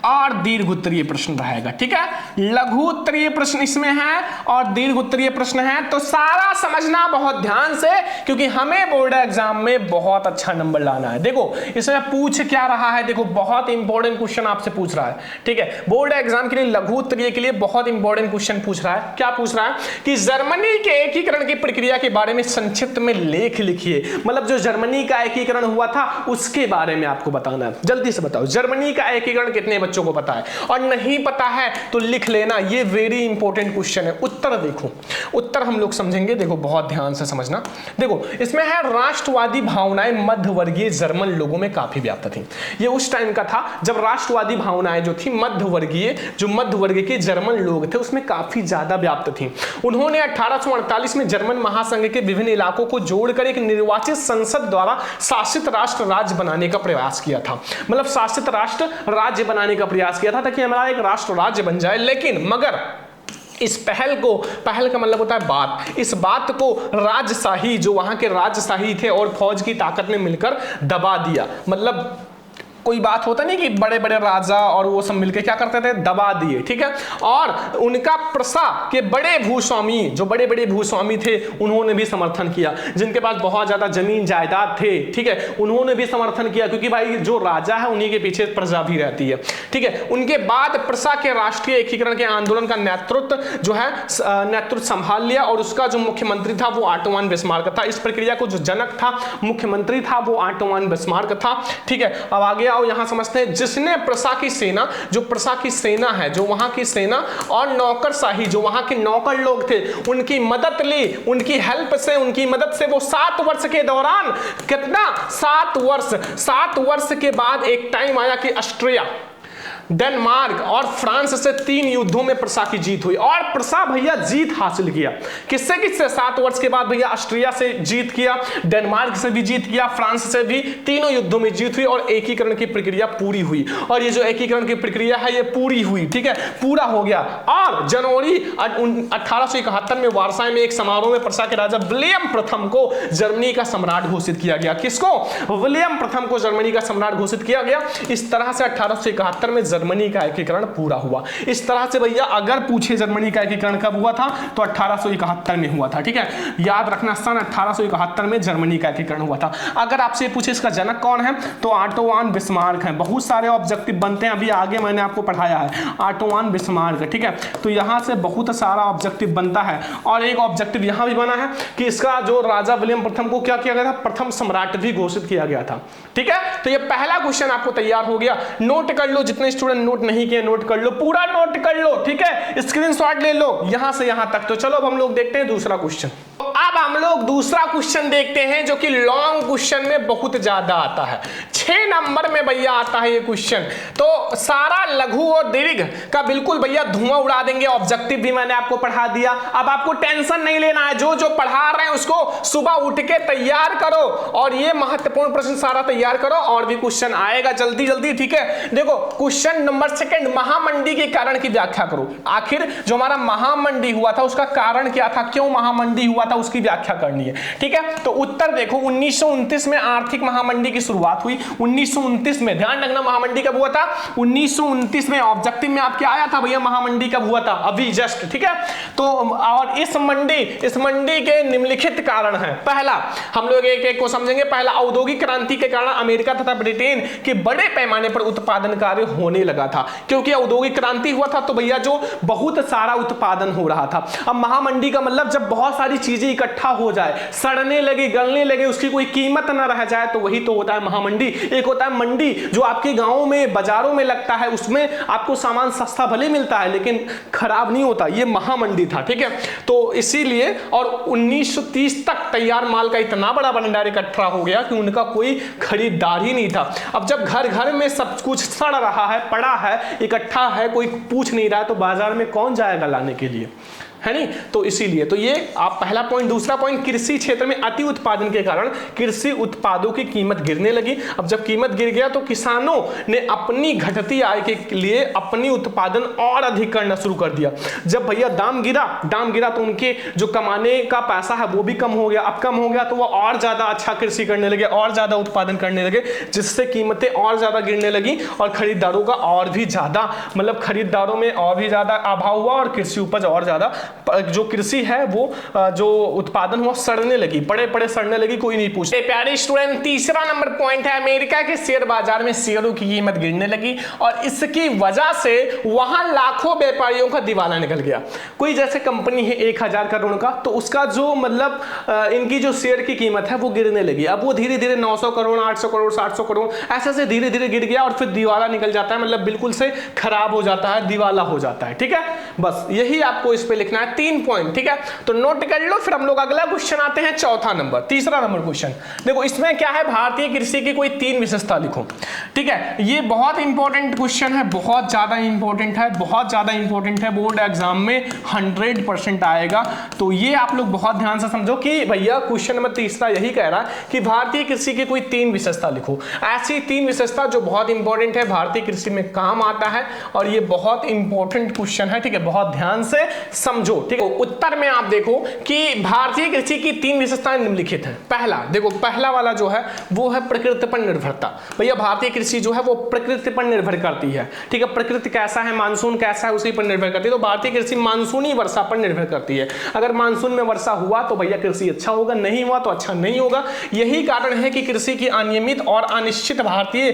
और दीर्घ उत्तरीय प्रश्न रहेगा। ठीक है, लघु उत्तरीय प्रश्न इसमें है और दीर्घ उत्तरीय प्रश्न है। तो सारा समझना बहुत ध्यान से, क्योंकि हमें बोर्ड एग्जाम में बहुत अच्छा नंबर लाना है। देखो इसमें पूछ क्या रहा है, देखो बहुत इंपॉर्टेंट क्वेश्चन आपसे पूछ रहा है। ठीक है, बोर्ड एग्जाम के लिए लघु उत्तरीय के लिए बहुत इंपॉर्टेंट क्वेश्चन पूछ रहा है। क्या पूछ रहा है कि जर्मनी के एकीकरण की प्रक्रिया के बारे में संक्षिप्त में लेख लिखिए। मतलब जो जर्मनी का एकीकरण हुआ था उसके बारे में आपको बताना है। जल्दी से बताओ, जर्मनी का एकीकरण कितने बच्चों को पता है? और नहीं पता है तो लिख लेना, ये वेरी इंपॉर्टेंट क्वेश्चन है। उत्तर देखो, उत्तर हम लोग समझेंगे, देखो बहुत ध्यान से समझना। देखो इसमें है, राष्ट्रवादी भावनाएं मध्यवर्गीय जर्मन लोगों में काफी व्याप्त थी। ये उस टाइम का था जब राष्ट्रवादी भावनाएं जो थी मध्यवर्गीय, जो मध्य वर्ग के जर्मन लोग थे उसमें काफी ज्यादा व्याप्त थी। उन्होंने 1848 में जर्मन महासंघ के विभिन्न इलाकों को जोड़कर एक निर्वाचित संसद द्वारा शासित राष्ट्र राज्य बनाने का प्रयास किया था। मतलब शासित राष्ट्र राज्य बनाने का प्रयास किया था ताकि हमारा एक राष्ट्र राज्य बन जाए। लेकिन मगर इस पहल को, पहल का मतलब होता है बात, इस बात को राजशाही, जो वहां के राजशाही थे और फौज की ताकत ने मिलकर दबा दिया। मतलब कोई बात होता नहीं कि बड़े बड़े राजा और वो सब मिलकर क्या करते थे, दबा दिए। ठीक है, और उनका प्रसा के बड़े भूस्वामी, जो बड़े बड़े भूस्वामी थे, उन्होंने भी समर्थन किया। जिनके पास बहुत ज्यादा जमीन जायदाद थे, ठीक है, उन्होंने भी समर्थन किया, क्योंकि भाई जो राजा है उन्हीं के पीछे प्रजा भी रहती है। ठीक है, उनके बाद प्रसा के राष्ट्रीय एकीकरण के आंदोलन का नेतृत्व जो है नेतृत्व संभाल लिया, और उसका जो मुख्यमंत्री था वो ऑटो वान बिस्मार्क था। इस प्रक्रिया को जो जनक था, मुख्यमंत्री था, वो ऑटो वान बिस्मार्क था। ठीक है, अब आगे आओ, यहां समझते हैं। जिसने प्रसा की सेना, जो प्रसा की सेना है, जो वहां की सेना और नौकरशाही, जो वहां के नौकर लोग थे, उनकी मदद ली, उनकी हेल्प से, उनकी मदद से वो 7 वर्ष के दौरान, कितना 7 वर्ष के बाद एक टाइम आया कि ऑस्ट्रिया, डेनमार्क और फ्रांस से 3 युद्धों में प्रसा की जीत हुई। और प्रसा भैया जीत हासिल किया, किससे किससे? 7 वर्ष के बाद भैया ऑस्ट्रिया से जीत किया, डेनमार्क से भी जीत किया, फ्रांस से भी, तीनों युद्धों में जीत हुई और एकीकरण की प्रक्रिया पूरी हुई। और ये जो एकीकरण की प्रक्रिया है ये पूरी हुई। ठीक है, पूरा हो गया। और जनवरी 1871 में वारसाई में एक समारोह में प्रसा के राजा विलियम प्रथम को जर्मनी का सम्राट घोषित किया गया। किसको? विलियम प्रथम को जर्मनी का सम्राट घोषित किया गया। इस तरह से 1871 में जर्मनी का एकीकरण पूरा हुआ। इस तरह से भैया अगर पूछे जर्मनी का एकीकरण कब हुआ था, तो 1871 में हुआ था। ठीक है, याद रखना, सन 1871 में जर्मनी का एकीकरण हुआ था। अगर आपसे पूछे इसका जनक कौन है, तो ऑटो वान बिस्मार्क है। बहुत सारे ऑब्जेक्टिव बनते हैं, अभी आगे मैंने आपको पढ़ाया है, ऑटो वान बिस्मार्क। ठीक है, तो यहां से बहुत सारा ऑब्जेक्टिव बनता है। और एक ऑब्जेक्टिव यहां भी बना है कि इसका जो राजा विलियम प्रथम को क्या किया गया था, प्रथम सम्राट भी घोषित किया गया था। ठीक है, तो ये पहला क्वेश्चन आपको तैयार हो गया। नोट कर लो, जितने स्टूडेंट नोट नहीं किए नोट कर लो, पूरा नोट कर लो। ठीक है, स्क्रीनशॉट ले लो यहां से यहां तक। तो चलो अब हम लोग देखते हैं दूसरा क्वेश्चन। अब हम लोग दूसरा क्वेश्चन देखते हैं जो कि लॉन्ग क्वेश्चन में बहुत ज्यादा आता है। 6 नंबर में भैया आता है ये क्वेश्चन। तो सारा लघु और दीर्घ का बिल्कुल भैया धुआं उड़ा देंगे। ऑब्जेक्टिव भी मैंने आपको पढ़ा दिया, अब आपको टेंशन नहीं लेना है। जो जो पढ़ा रहे हैं उसको सुबह उठ के तैयार करो और ये महत्वपूर्ण प्रश्न सारा तैयार करो, और भी क्वेश्चन आएगा जल्दी जल्दी, ठीक है। देखो क्वेश्चन नंबर 2, महामंडी के कारण की व्याख्या करो। आखिर जो हमारा महामंडी हुआ था उसका कारण क्या था, क्यों महामंडी हुआ था, उसकी व्याख्या करनी है, ठीक है। तो उत्तर देखो 1929 में आर्थिक महामंडी की शुरुआत हुई। 1929 में, ध्यान रखना महामंडी कब हुआ था, 1929 में। ऑब्जेक्टिव में आपके आया था भैया महामंडी कब हुआ था, अभी जस्ट, ठीक है। तो और इस मंडी के निम्नलिखित कारण है। पहला, हम लोग एक एक को समझेंगे। पहला, औद्योगिक क्रांति के कारण अमेरिका तथा ब्रिटेन के बड़े पैमाने पर उत्पादन कार्य होने लगा था। क्योंकि औद्योगिक क्रांति हुआ था तो भैया जो बहुत सारा उत्पादन हो रहा था। अब महामंडी का मतलब जब बहुत सारी चीजें इकट्ठा हो जाए, सड़ने लगे, गलने लगे, उसकी कोई कीमत ना रह जाए, तो वही तो होता है महामंडी। एक होता है मंडी जो आपके गांवों में बाजारों में लगता है, उसमें आपको सामान सस्ता भले मिलता है लेकिन खराब नहीं होता, ये महामंडी था, ठीक है। तो इसीलिए, और 1930 तक तैयार माल का इतना बड़ा भंडार इकट्ठा हो गया कि उनका कोई खरीदार ही नहीं था। अब जब घर घर में सब कुछ सड़ रहा है, पड़ा है, इकट्ठा है, कोई पूछ नहीं रहा है, तो बाजार में कौन जाएगा लाने के लिए, है नहीं। तो इसीलिए तो ये आप पहला पॉइंट। दूसरा पॉइंट, कृषि क्षेत्र में अति उत्पादन के कारण कृषि उत्पादों की कीमत गिरने लगी। अब जब कीमत गिर गया तो किसानों ने अपनी घटती आय के लिए अपनी उत्पादन और अधिक करना शुरू कर दिया। जब भैया दाम गिरा तो उनके जो कमाने का पैसा है वो भी कम हो गया। अब कम हो गया तो वो और ज्यादा अच्छा कृषि करने लगे, और ज्यादा उत्पादन करने लगे, जिससे कीमतें और ज्यादा गिरने लगी और खरीदारों का और भी ज्यादा, मतलब खरीदारों में और भी ज्यादा अभाव हुआ और कृषि उपज और ज्यादा, जो कृषि है वो जो उत्पादन हुआ सड़ने लगी, पड़े सड़ने लगी, कोई नहीं पूछे। प्यारे स्टूडेंट, तीसरा नंबर पॉइंट है, अमेरिका के शेयर बाजार में शेयरों की कीमत गिरने लगी और इसकी वजह से वहां लाखों व्यापारियों का दिवाला निकल गया। कोई जैसे कंपनी है 1000 करोड़ का, तो उसका जो मतलब इनकी जो शेयर की कीमत है वो गिरने लगी। अब वो धीरे धीरे 900 करोड़, 800 करोड़, 700 करोड़, ऐसे से धीरे धीरे गिर गया और फिर दिवाला निकल जाता है, मतलब बिल्कुल से खराब हो जाता है, दिवाला हो जाता है, ठीक है। बस यही आपको इस पे लिखना है, 3 पॉइंट, ठीक है। तो नोट कर लो। फिर हम लोग अगला क्वेश्चन आते हैं, चौथा नंबर, तीसरा नंबर क्वेश्चन। देखो इसमें क्या है, भारतीय कृषि की कोई 3 विशेषता लिखो, ठीक है। ये बहुत इंपॉर्टेंट क्वेश्चन है, बहुत ज्यादा इंपॉर्टेंट है, बहुत ज्यादा इंपॉर्टेंट है, बोर्ड एग्जाम में 100% आएगा। तो ये आप लोग बहुत ध्यान से समझो कि भैया क्वेश्चन नंबर तीसरा यही कह रहा है कि भारतीय कृषि की कोई 3 विशेषता लिखो। ऐसी 3 विशेषता जो बहुत इंपॉर्टेंट है, भारतीय कृषि में काम आता है, और ये बहुत इंपॉर्टेंट क्वेश्चन है, ठीक है। बहुत ध्यान से समझो, ठीक है। उत्तर में आप देखो कि भारतीय कृषि की 3 विशेषताएं निम्नलिखित हैं। पहला, देखो पहला वाला जो है वो है प्रकृति पर निर्भरता। भैया भारतीय कृषि जो है वो प्रकृति पर निर्भर करती है, ठीक है। प्रकृति कैसा है, मानसून कैसा है, उसी पर निर्भर करती है। तो भारतीय कृषि मानसूनी वर्षा पर निर्भर करती है। अगर मानसून में वर्षा हुआ तो भैया कृषि अच्छा होगा, नहीं हुआ तो अच्छा नहीं होगा। यही कारण है कि कृषि की अनियमित और अनिश्चित भारतीय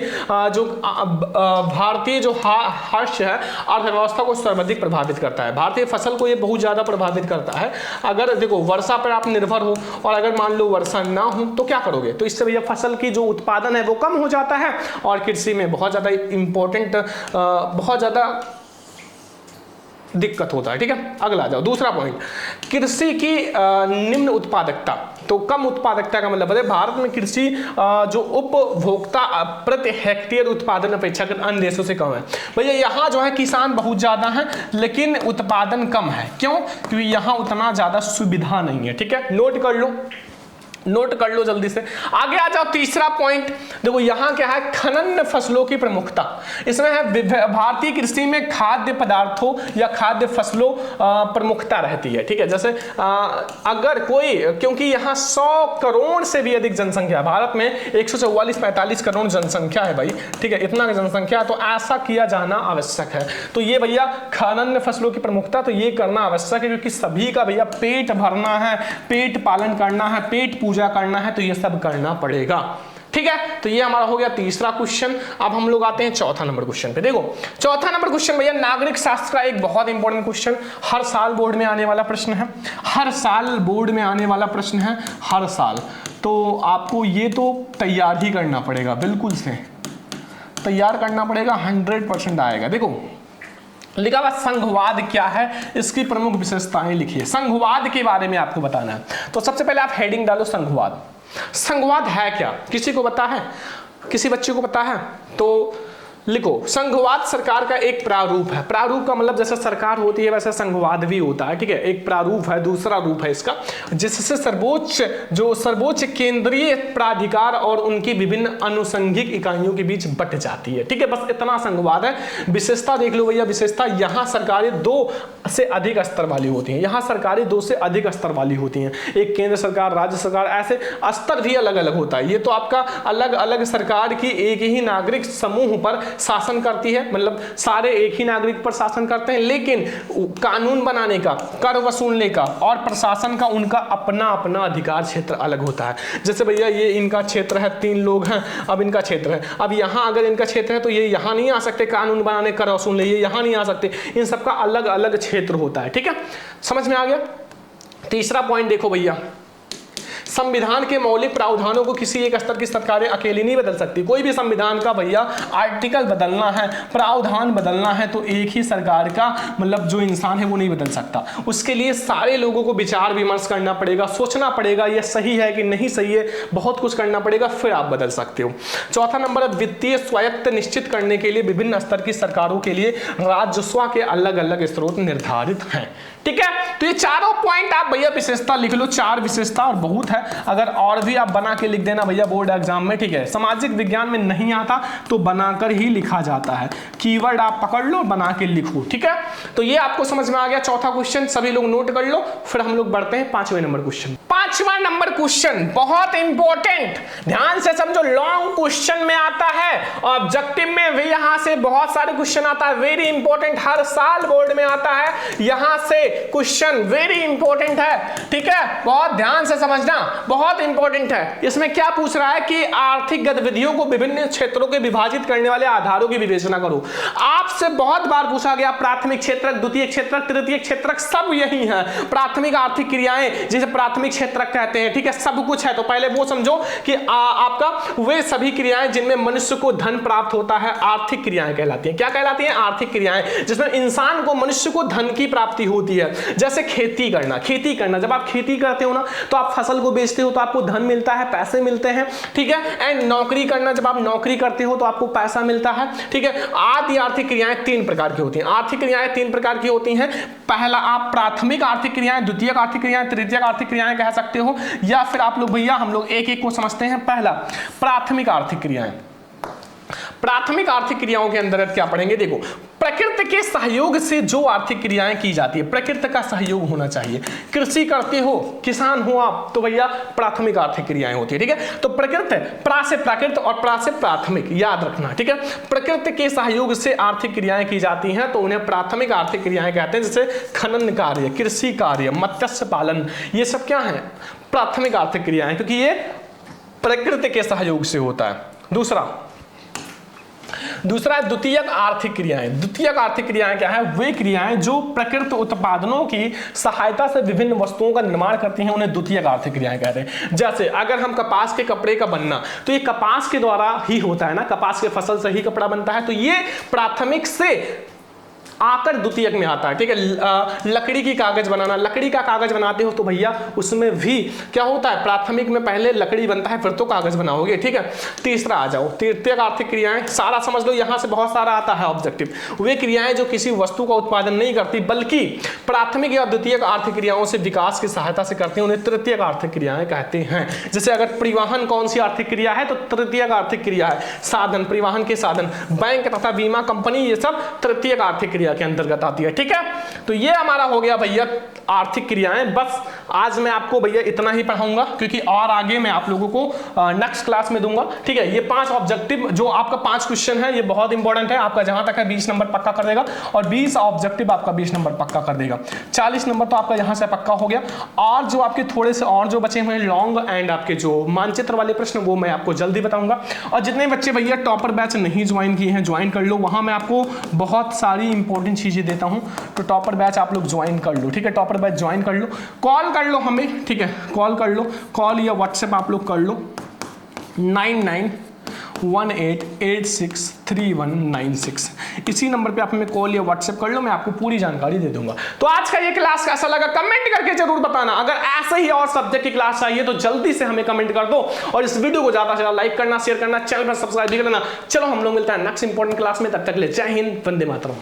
जो हर्ष है अर्थव्यवस्था को सर्वाधिक प्रभावित करता है। भारतीय फसल को ये बहुत ज्यादा प्रभावित करता है। अगर देखो वर्षा पर आप निर्भर हो और अगर मान लो वर्षा ना हो तो क्या करोगे, तो इससे भैया फसल की जो उत्पादन है वो कम हो जाता है और कृषि में बहुत ज्यादा इंपॉर्टेंट, बहुत ज्यादा दिक्कत होता है, ठीक है। अगला जाओ, दूसरा पॉइंट, कृषि की निम्न उत्पादकता। तो कम उत्पादकता का मतलब है भारत में कृषि जो उपभोक्ता प्रति हेक्टेयर उत्पादन अपेक्षाकृत अन्य देशों से कम है। भैया यहाँ जो है किसान बहुत ज्यादा है लेकिन उत्पादन कम है। क्यों? क्योंकि यहाँ उतना ज्यादा सुविधा नहीं है, ठीक है। नोट कर लो जल्दी से। आगे आ जाओ, तीसरा पॉइंट देखो यहाँ क्या है, खनन फसलों की प्रमुखता। इसमें है भारतीय कृषि में खाद्य पदार्थों या खाद्य फसलों प्रमुखता रहती है, ठीक है। जैसे अगर कोई, क्योंकि यहाँ 100 करोड़ से भी अधिक जनसंख्या है, भारत में 144-45 करोड़ जनसंख्या है भाई, ठीक है। इतना जनसंख्या, तो ऐसा किया जाना आवश्यक है। तो ये भैया खनन फसलों की प्रमुखता, तो ये करना आवश्यक है क्योंकि सभी का भैया पेट भरना है, पेट पालन करना है, पेट पूजा करना है, तो ये सब करना पड़ेगा, ठीक है। तो ये हमारा हो गया तीसरा क्वेश्चन। अब हम लोग आते हैं चौथा नंबर क्वेश्चन पे। देखो चौथा नंबर क्वेश्चन भैया नागरिक शास्त्र का एक बहुत इंपॉर्टेंट क्वेश्चन, हर साल बोर्ड में आने वाला प्रश्न है, हर साल बोर्ड में आने वाला प्रश्न है, हर साल। तो आपको ये तो तैयार ही करना पड़ेगा, बिल्कुल से तैयार करना पड़ेगा, 100% आएगा। देखो लिखा हुआ संघवाद क्या है, इसकी प्रमुख विशेषताएं लिखिए। संघवाद के बारे में आपको बताना है, तो सबसे पहले आप हेडिंग डालो संघवाद। संघवाद है क्या, किसी को पता है, किसी बच्चे को पता है? तो लिखो, संघवाद सरकार का एक प्रारूप है। प्रारूप का मतलब जैसे सरकार होती है वैसे संघवाद भी होता है, ठीक है। एक प्रारूप है, दूसरा रूप है इसका, जिससे सर्वोच्च केंद्रीय प्राधिकार और उनकी विभिन्न अनुषंगिक इकाइयों के बीच बट जाती है, ठीक है। बस इतना संघवाद है। विशेषता देख लो भैया, विशेषता यहाँ सरकारें 2 से अधिक स्तर वाली होती हैं, यहाँ सरकारें 2 से अधिक स्तर वाली होती हैं। एक केंद्र सरकार, राज्य सरकार, ऐसे स्तर भी अलग अलग होता है। ये तो आपका अलग अलग सरकार की एक ही नागरिक समूह पर शासन करती है, मतलब सारे एक ही नागरिक पर शासन करते हैं, लेकिन कानून बनाने का, कर वसूलने का और प्रशासन का उनका अपना अपना अधिकार क्षेत्र अलग होता है। जैसे भैया ये इनका क्षेत्र है, 3 लोग हैं, अब इनका क्षेत्र है, अब यहाँ अगर इनका क्षेत्र है तो ये यहाँ नहीं आ सकते कानून बनाने, कर वसूलने, ये यहाँ नहीं आ सकते। इन सबका अलग अलग क्षेत्र होता है, ठीक है। समझ में आ गया? तीसरा पॉइंट देखो भैया, संविधान के मौलिक प्रावधानों को किसी एक स्तर की सरकारें अकेली नहीं बदल सकती। कोई भी संविधान का भैया आर्टिकल बदलना है, प्रावधान बदलना है, तो एक ही सरकार का मतलब जो इंसान है वो नहीं बदल सकता। उसके लिए सारे लोगों को विचार विमर्श करना पड़ेगा, सोचना पड़ेगा ये सही है कि नहीं सही है, बहुत कुछ करना पड़ेगा, फिर आप बदल सकते हो। चौथा नंबर, वित्तीय स्वायत्त निश्चित करने के लिए विभिन्न स्तर की सरकारों के लिए राजस्व के अलग अलग स्रोत निर्धारित हैं, ठीक है। तो ये चारों पॉइंट आप भैया विशेषता लिख लो, 4 विशेषता और बहुत है, अगर और भी आप बना के लिख देना भैया बोर्ड एग्जाम में, ठीक है। सामाजिक विज्ञान में नहीं आता तो बनाकर ही लिखा जाता है, कीवर्ड आप पकड़ लो, बना के लिखो, ठीक है। तो ये आपको समझ में आ गया चौथा क्वेश्चन, सभी लोग नोट कर लो। फिर हम लोग बढ़ते हैं 5वें नंबर क्वेश्चन। 5वां नंबर क्वेश्चन बहुत इंपॉर्टेंट, ध्यान से समझो, लॉन्ग क्वेश्चन में आता है, ऑब्जेक्टिव में भी यहां से बहुत सारे क्वेश्चन आता है, वेरी इंपॉर्टेंट, हर साल बोर्ड में आता है, यहां से क्वेश्चन वेरी इंपॉर्टेंट है, ठीक है। बहुत ध्यान से समझना, बहुत इंपॉर्टेंट है। इसमें क्या पूछ रहा है कि आर्थिक गतिविधियों को विभिन्न क्षेत्रों के विभाजित करने वाले आधारों की विवेचना करो। आपसे बहुत बार पूछा गया प्राथमिक क्षेत्रक, द्वितीय क्षेत्रक, तृतीय क्षेत्रक, सब यही है। प्राथमिक आर्थिक क्रियाएं जिसे प्राथमिक क्षेत्रक कहते हैं, ठीक है, सब कुछ है। तो पहले वो समझो कि आपका वे सभी क्रियाएं जिनमें मनुष्य को धन प्राप्त होता है आर्थिक क्रियाएं कहलाती हैं। क्या कहलाती हैं? आर्थिक क्रियाएं, जिसमें इंसान को, मनुष्य को धन की प्राप्ति होती है। जैसे खेती करना, खेती करना, जब आप खेती करते हो ना तो आप फसल को बेचते हो तो आपको धन मिलता है, पैसे मिलते हैं, ठीक है। एंड नौकरी करना, जब आप नौकरी करते हो तो आपको पैसा मिलता है, ठीक है। आदि आर्थिक क्रियाएं 3 प्रकार की होती हैं। आर्थिक क्रियाएं 3 प्रकार की होती हैं। पहला आप प्राथमिक आर्थिक क्रियाएं, द्वितीयक आर्थिक क्रियाएं, तृतीयक आर्थिक क्रियाएं कह सकते हो, या फिर आप लोग भैया हम लोग एक एक को समझते हैं। पहला प्राथमिक आर्थिक क्रियाएं। प्राथमिक आर्थिक क्रियाओं के अंदर क्या पढ़ेंगे? देखो, प्रकृति के सहयोग से जो आर्थिक क्रियाएं की जाती है, प्रकृति का सहयोग होना चाहिए। कृषि करते हो, किसान हो आप, तो भैया प्राथमिक आर्थिक क्रियाएं होती है, ठीक है। तो प्रकृति, प्रा से प्राकृत और प्रा से प्राथमिक, याद रखना, ठीक है। प्रकृति के सहयोग से आर्थिक क्रियाएं की जाती हैं तो उन्हें प्राथमिक आर्थिक क्रियाएं कहते हैं। जैसे खनन कार्य, कृषि कार्य, मत्स्य पालन, ये सब क्या है? प्राथमिक आर्थिक क्रियाएं, क्योंकि ये प्रकृति के सहयोग से होता है। दूसरा है द्वितीयक आर्थिक क्रियाएं। द्वितीयक आर्थिक क्रियाएं क्या है? वे क्रियाएं जो प्रकृति उत्पादनों की सहायता से विभिन्न वस्तुओं का निर्माण करती हैं, उन्हें द्वितीयक आर्थिक क्रियाएं कहते हैं। जैसे अगर हम कपास के कपड़े का बनना, तो ये कपास के द्वारा ही होता है ना, कपास के फसल से ही कपड़ा बनता है, तो ये प्राथमिक से आकर द्वितीयक में आता है, ठीक है। लकड़ी की कागज बनाना, लकड़ी का कागज बनाते हो तो भैया उसमें भी क्या होता है? प्राथमिक में पहले लकड़ी बनता है, फिर तो कागज बनाओगे, ठीक है। तीसरा आ जाओ, तृतीयक आर्थिक क्रियाएं, सारा समझ लो, यहां से बहुत सारा आता है ऑब्जेक्टिव। वे क्रियाएं जो किसी वस्तु का उत्पादन नहीं करती बल्कि प्राथमिक या द्वितीयक आर्थिक क्रियाओं से विकास की सहायता से करती हैं, उन्हें तृतीयक आर्थिक क्रियाएं कहते हैं। जैसे अगर परिवहन कौन सी आर्थिक क्रिया है? तो तृतीयक आर्थिक क्रिया है। साधन, परिवहन के साधन, बैंक तथा बीमा कंपनी, ये सब तृतीयक आर्थिक क्रिया के अंतर्गत आती है, ठीक है। तो ये हमारा हो गया भैया आर्थिक क्रियाएं। बस आज मैं आपको भैया इतना ही पढ़ाऊंगा, क्योंकि और आगे मैं आप लोगों को नेक्स्ट क्लास में दूंगा, ठीक है। ये 5 ऑब्जेक्टिव जो आपका 5 क्वेश्चन है, ये बहुत इंपॉर्टेंट है। आपका जहां तक है 20 नंबर पक्का कर देगा, और 20 ऑब्जेक्टिव आपका 20 नंबर पक्का कर देगा। 40 नंबर तो आपका यहां से पक्का हो गया। और जो आपके थोड़े से और जो बचे हुए हैं लॉन्ग एंड आपके जो मानचित्र वाले प्रश्न, वो मैं आपको जल्दी बताऊंगा। और जितने बच्चे भैया टॉपर बैच नहीं ज्वाइन किए हैं, ज्वाइन कर लो, वहां मैं आपको बहुत सारी इंपॉर्टेंट चीजें देता हूं। तो टॉपर बैच आप लोग ज्वाइन कर लो, ठीक है। टॉपर बैच ज्वाइन कर लो, कॉल कर लो हमें, ठीक है, कॉल कर लो, कॉल या व्हाट्सएप आप लोग कर लो 99 18863196। इसी नंबर पे आप हमें कॉल या व्हाट्सएप कर लो, मैं आपको पूरी जानकारी दे दूंगा। तो आज का ये क्लास कैसा लगा कमेंट करके जरूर बताना। अगर ऐसे ही और सब्जेक्ट की क्लास चाहिए तो जल्दी से हमें कमेंट कर दो और इस वीडियो को ज्यादा से ज्यादा लाइक करना, शेयर करना, चैनल पर सब्सक्राइब भी करना। चलो हम लोग मिलते हैं नेक्स्ट इंपॉर्टेंट क्लास में, तब तक ले जय हिंद, वंदे मातरम।